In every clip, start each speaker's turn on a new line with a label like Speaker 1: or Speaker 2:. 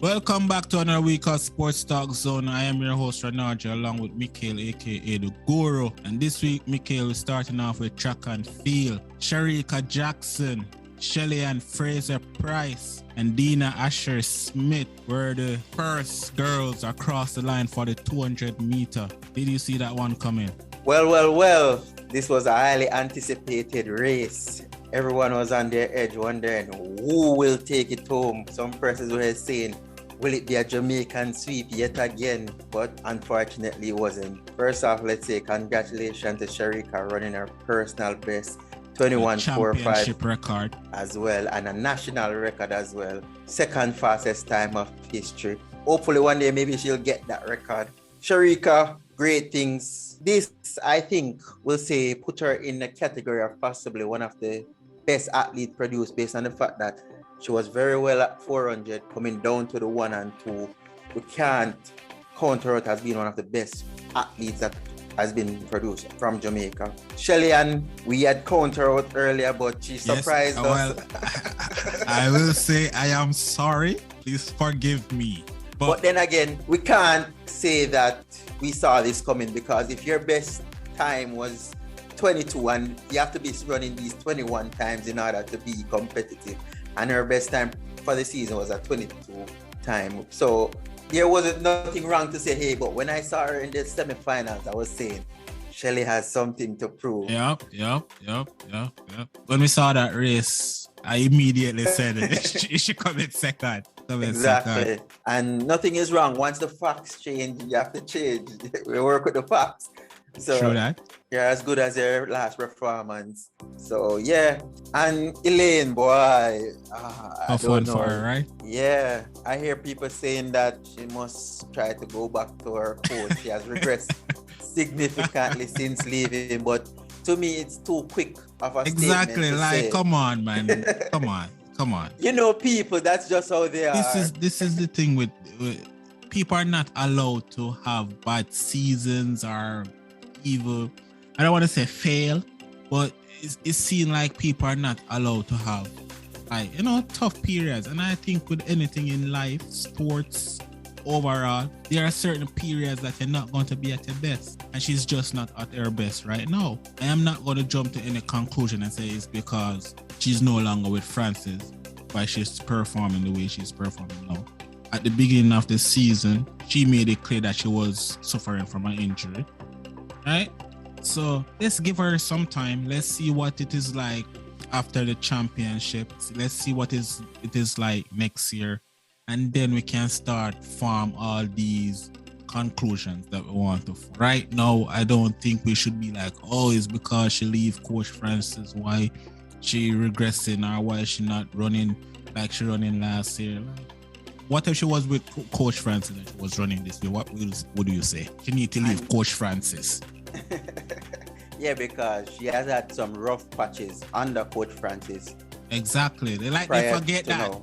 Speaker 1: Welcome back to another week of Sports Talk Zone. I am your host, Ranaja, along with Mikhail, aka the Guru. And this week, Mikhail is starting off with track and field. SHERICKA Jackson, Shelly and Fraser Price, and Dina Asher Smith were the first girls across the line for the 200 meter. Did you see that one coming?
Speaker 2: Well. This was a highly anticipated race. Everyone was on their edge wondering who will take it home. Some persons were saying, will it be a Jamaican sweep yet again? But unfortunately it wasn't. First off, let's say congratulations to SHERICKA running her personal best 21.45
Speaker 1: championship record
Speaker 2: as well, and a national record as well. Second fastest time of history. Hopefully one day maybe she'll get that record. SHERICKA, great things. This, I think, will say put her in the category of possibly one of the best athletes produced, based on the fact that she was very well at 400, coming down to the 1 and 2. We can't counter out as being one of the best athletes that has been produced from Jamaica. Shelly Ann, we had counter out earlier, but she surprised us.
Speaker 1: I will say I am sorry. Please forgive me.
Speaker 2: But then again, we can't say that we saw this coming, because if your best time was 22 and you have to be running these 21 times in order to be competitive, and her best time for the season was a 22 time. So there wasn't nothing wrong to say, hey, but when I saw her in the semifinals, I was saying Shelly has something to prove.
Speaker 1: Yep. When we saw that race, I immediately said it should come in second.
Speaker 2: Exactly. And nothing is wrong. Once the facts change, you have to change. We work with the facts. So
Speaker 1: true that.
Speaker 2: You're as good as your last performance. So yeah. And Elaine, boy.
Speaker 1: Tough one for her, right?
Speaker 2: Yeah. I hear people saying that she must try to go back to her coach. She has regressed significantly since leaving. But to me, it's too quick of a
Speaker 1: exactly.
Speaker 2: statement to
Speaker 1: Like,
Speaker 2: say.
Speaker 1: Come on, man. Come on.
Speaker 2: You know, people, that's just how they are.
Speaker 1: This is the thing with people are not allowed to have bad seasons or even, I don't want to say fail, but it's seen like people are not allowed to have, like, tough periods. And I think with anything in life, sports overall, there are certain periods that you're not going to be at your best, and she's just not at her best right now. I am not going to jump to any conclusion and say it's because she's no longer with Francis why she's performing the way she's performing now. At the beginning of the season, she made it clear that she was suffering from an injury, right? So let's give her some time. Let's see what it is like after the championship. Let's see what it is like next year. And then we can start form all these conclusions that we want to. Right now, I don't think we should be like, oh, it's because she leave Coach Francis, why she regressing, or why she not running like she running last year. What if she was with Coach Francis and she was running this year? What do you say? She need to leave Coach Francis.
Speaker 2: Yeah, because she has had some rough patches under Coach Francis.
Speaker 1: Exactly. They forget that.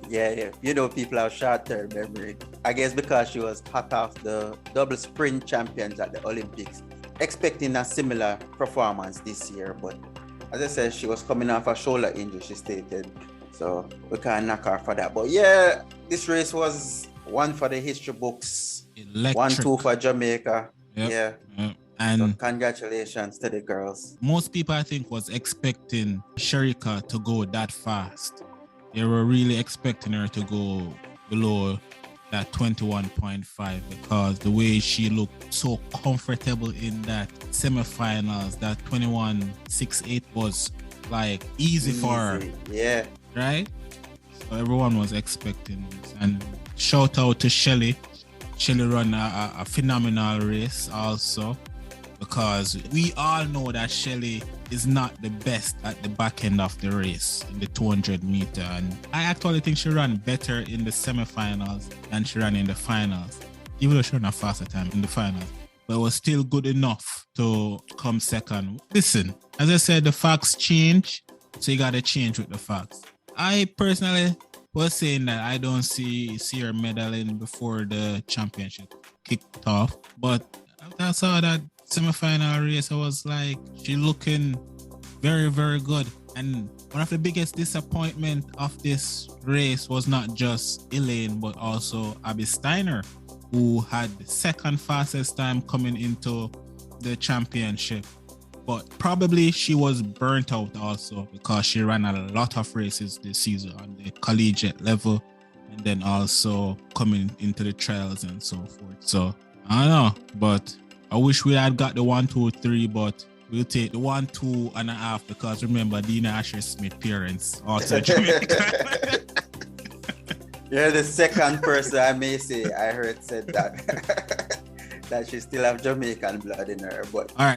Speaker 2: Yeah. People have short-term memory. I guess because she was hot off the double sprint champions at the Olympics, expecting a similar performance this year. But as I said, she was coming off a shoulder injury, she stated. So we can't knock her for that. But yeah, this race was one for the history books.
Speaker 1: Electric.
Speaker 2: 1-2 for Jamaica.
Speaker 1: Yep.
Speaker 2: Yeah.
Speaker 1: And
Speaker 2: so congratulations to the girls.
Speaker 1: Most people, I think, was expecting SHERICKA to go that fast. They were really expecting her to go below that 21.5 because the way she looked so comfortable in that semifinals, that 21.68 was like easy for her.
Speaker 2: Yeah.
Speaker 1: Right? So everyone was expecting this. And shout out to Shelly. Shelly ran a phenomenal race also, because we all know that Shelly is not the best at the back end of the race in the 200 meter. And I actually think she ran better in the semifinals than she ran in the finals, even though she ran a faster time in the finals. But it was still good enough to come second. Listen, as I said, the facts change, so you got to change with the facts. I personally was saying that I don't see her medaling before the championship kicked off. But after I saw that semi-final race, I was like, she looking very, very good. And one of the biggest disappointment of this race was not just Elaine, but also Abby Steiner, who had the second fastest time coming into the championship. But probably she was burnt out also because she ran a lot of races this season on the collegiate level and then also coming into the trials and so forth. So I don't know, but I wish we had got the 1, 2, 3, but we'll take the 1, 2.5 because remember Dina Asher Smith parents also Jamaican.
Speaker 2: You're the second person I may say I heard said that that she still have Jamaican blood in her. But
Speaker 1: all right.